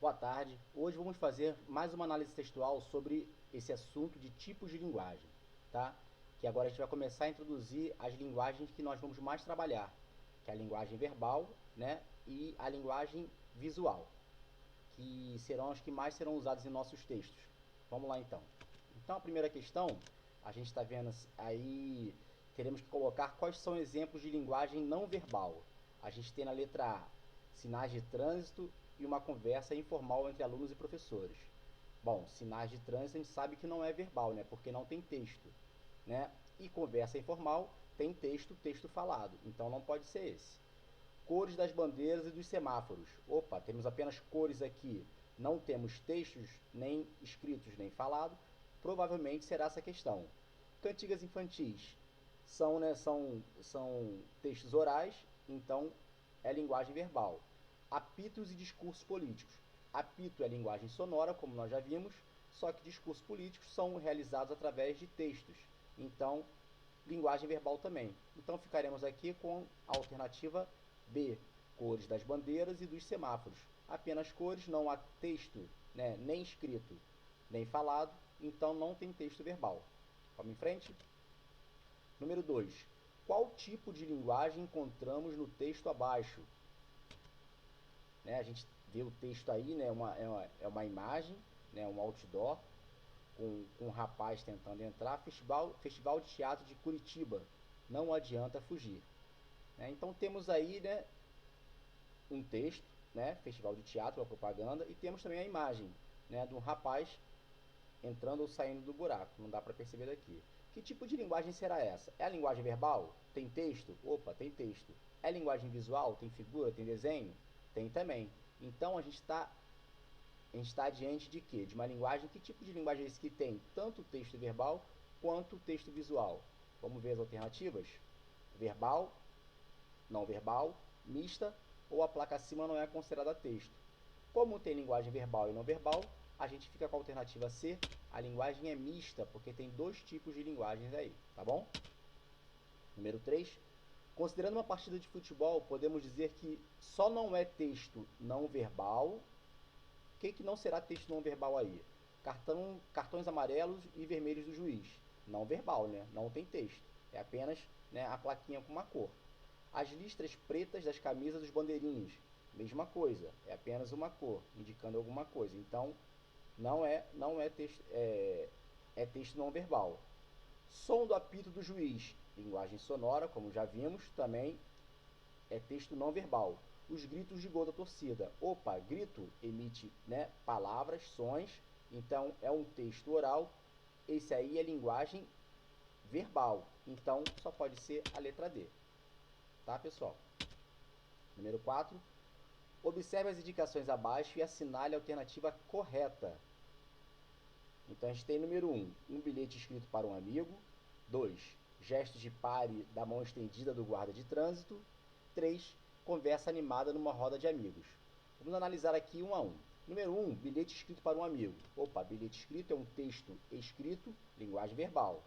Boa tarde. Hoje vamos fazer mais uma análise textual sobre esse assunto de tipos de linguagem, tá? Que agora a gente vai começar a introduzir as linguagens que nós vamos mais trabalhar, que é a linguagem verbal, né, e a linguagem visual, que serão as que mais serão usadas em nossos textos. Vamos lá então. Então a primeira questão, a gente está vendo aí, teremos que colocar quais são exemplos de linguagem não verbal. A gente tem na letra A, sinais de trânsito e uma conversa informal entre alunos e professores. Bom, sinais de trânsito a gente sabe que não é verbal, né? Porque não tem texto, né? E conversa informal tem texto, texto falado. Então não pode ser esse. Cores das bandeiras e dos semáforos. Opa, temos apenas cores aqui. Não temos textos, nem escritos, nem falado. Provavelmente será essa questão. Cantigas infantis são textos orais, então é linguagem verbal. Apitos e discursos políticos. Apito é linguagem sonora, como nós já vimos, só que discursos políticos são realizados através de textos. Então, linguagem verbal também. Então, ficaremos aqui com a alternativa B, cores das bandeiras e dos semáforos. Apenas cores, não há texto, né, nem escrito, nem falado, então não tem texto verbal. Vamos em frente? Número 2. Qual tipo de linguagem encontramos no texto abaixo? Né, a gente vê o texto aí, né, é uma imagem, né, um outdoor, com um rapaz tentando entrar, Festival de Teatro de Curitiba, não adianta fugir. Né? Então temos aí, né, um texto, né, Festival de Teatro, a propaganda, e temos também a imagem, né, de um rapaz entrando ou saindo do buraco, não dá para perceber daqui. Que tipo de linguagem será essa? É a linguagem verbal? Tem texto? Opa, tem texto. É linguagem visual? Tem figura? Tem desenho? Tem também. Então a gente está diante de quê? De uma linguagem, que tipo de linguagem é esse que tem tanto texto verbal quanto texto visual? Vamos ver as alternativas? Verbal, não verbal, mista, ou a placa acima não é considerada texto. Como tem linguagem verbal e não verbal, a gente fica com a alternativa C, a linguagem é mista, porque tem dois tipos de linguagens aí, tá bom? Número 3. Considerando uma partida de futebol, podemos dizer que só não é texto não verbal. O que não será texto não verbal aí? Cartões amarelos e vermelhos do juiz. Não verbal, né? Não tem texto. É apenas, né, a plaquinha com uma cor. As listras pretas das camisas dos bandeirinhos. Mesma coisa. É apenas uma cor, indicando alguma coisa. Então, não é texto, é texto não verbal. Som do apito do juiz. Linguagem sonora, como já vimos, também é texto não verbal. Os gritos de gol da torcida. Opa, grito emite, né, palavras, sons, então é um texto oral. Esse aí é linguagem verbal, então só pode ser a letra D. Tá, pessoal? Número 4. Observe as indicações abaixo e assinale a alternativa correta. Então a gente tem número 1, um bilhete escrito para um amigo. 2, gestos de pare da mão estendida do guarda de trânsito. 3, conversa animada numa roda de amigos. Vamos analisar aqui um a um. Número 1, bilhete escrito para um amigo. Opa, bilhete escrito é um texto escrito, linguagem verbal.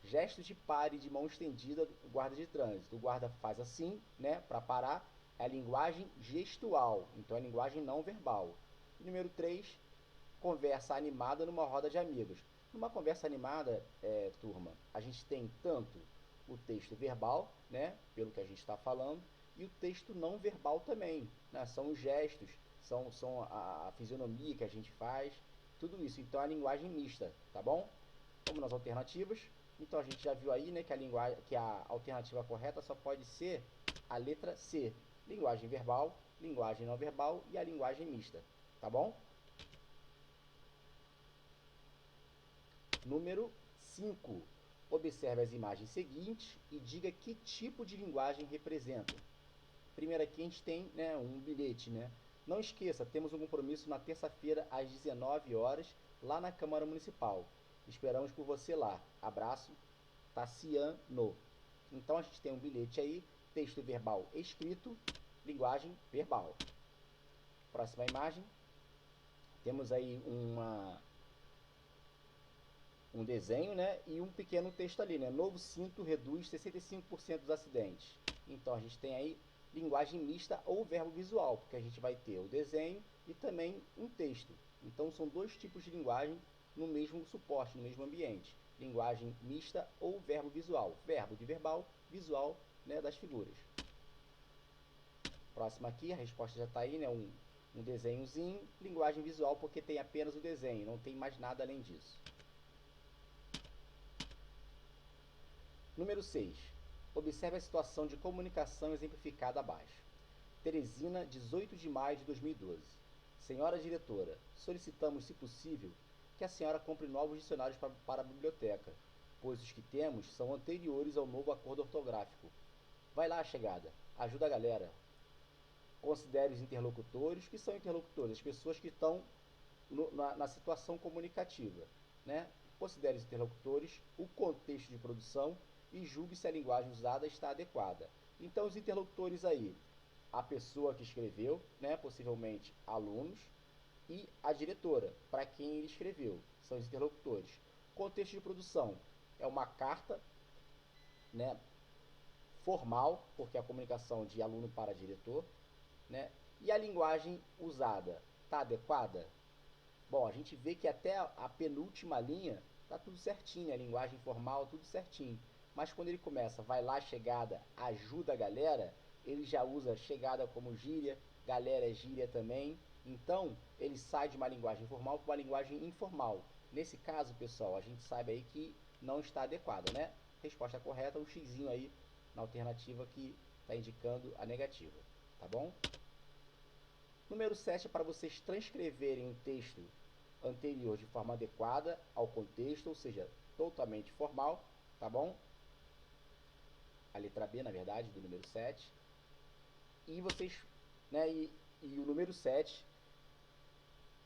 Gestos de pare de mão estendida do guarda de trânsito. O guarda faz assim, né, para parar. É a linguagem gestual, então é a linguagem não verbal. E número 3, conversa animada numa roda de amigos. Numa conversa animada, turma, a gente tem tanto o texto verbal, né, pelo que a gente está falando, e o texto não verbal também, né, são os gestos, são a fisionomia que a gente faz, tudo isso. Então é a linguagem mista, tá bom? Vamos nas alternativas. Então a gente já viu aí, né, que a alternativa correta só pode ser a letra C, linguagem verbal, linguagem não verbal e a linguagem mista, tá bom? Número 5. Observe as imagens seguintes e diga que tipo de linguagem representam. Primeiro aqui a gente tem, né, um bilhete, né? Não esqueça, temos um compromisso na terça-feira às 19 horas lá na Câmara Municipal. Esperamos por você lá. Abraço, Tassiano. Então a gente tem um bilhete aí, texto verbal escrito, linguagem verbal. Próxima imagem. Temos aí um desenho, né, e um pequeno texto ali, né? Novo cinto reduz 65% dos acidentes. Então a gente tem aí linguagem mista ou verbo visual, porque a gente vai ter o desenho e também um texto. Então são dois tipos de linguagem no mesmo suporte, no mesmo ambiente. Linguagem mista ou verbo visual. Verbo de verbal, visual, né, das figuras. Próximo aqui, a resposta já está aí, né, um desenhozinho. Linguagem visual porque tem apenas o desenho, não tem mais nada além disso. Número 6. Observe a situação de comunicação exemplificada abaixo. Teresina, 18 de maio de 2012. Senhora diretora, solicitamos, se possível, que a senhora compre novos dicionários para a biblioteca, pois os que temos são anteriores ao novo acordo ortográfico. Vai lá, chegada, ajuda a galera. Considere os interlocutores, que são interlocutores, as pessoas que estão na situação comunicativa, né? Considere os interlocutores, o contexto de produção e julgue se a linguagem usada está adequada. Então, os interlocutores aí, a pessoa que escreveu, né, possivelmente alunos, e a diretora, para quem ele escreveu, são os interlocutores. Contexto de produção é uma carta, né, formal, porque é a comunicação de aluno para diretor, né, e a linguagem usada está adequada? Bom, a gente vê que até a penúltima linha está tudo certinho, a linguagem formal, tudo certinho. Mas quando ele começa, vai lá, chegada, ajuda a galera, ele já usa chegada como gíria, galera é gíria também. Então, ele sai de uma linguagem formal para uma linguagem informal. Nesse caso, pessoal, a gente sabe aí que não está adequado, né? Resposta correta, um xizinho aí na alternativa que está indicando a negativa, tá bom? Número 7 é para vocês transcreverem um texto anterior de forma adequada ao contexto, ou seja, totalmente formal, tá bom? A letra B, na verdade, do número 7. E vocês, né, e o número 7,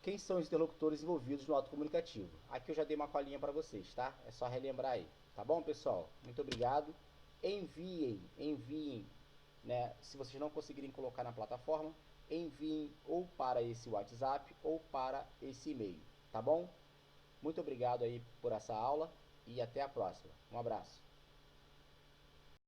quem são os interlocutores envolvidos no ato comunicativo? Aqui eu já dei uma colinha para vocês, tá? É só relembrar aí, tá bom, pessoal? Muito obrigado. Enviem, né, se vocês não conseguirem colocar na plataforma, enviem ou para esse WhatsApp ou para esse e-mail, tá bom? Muito obrigado aí por essa aula e até a próxima. Um abraço.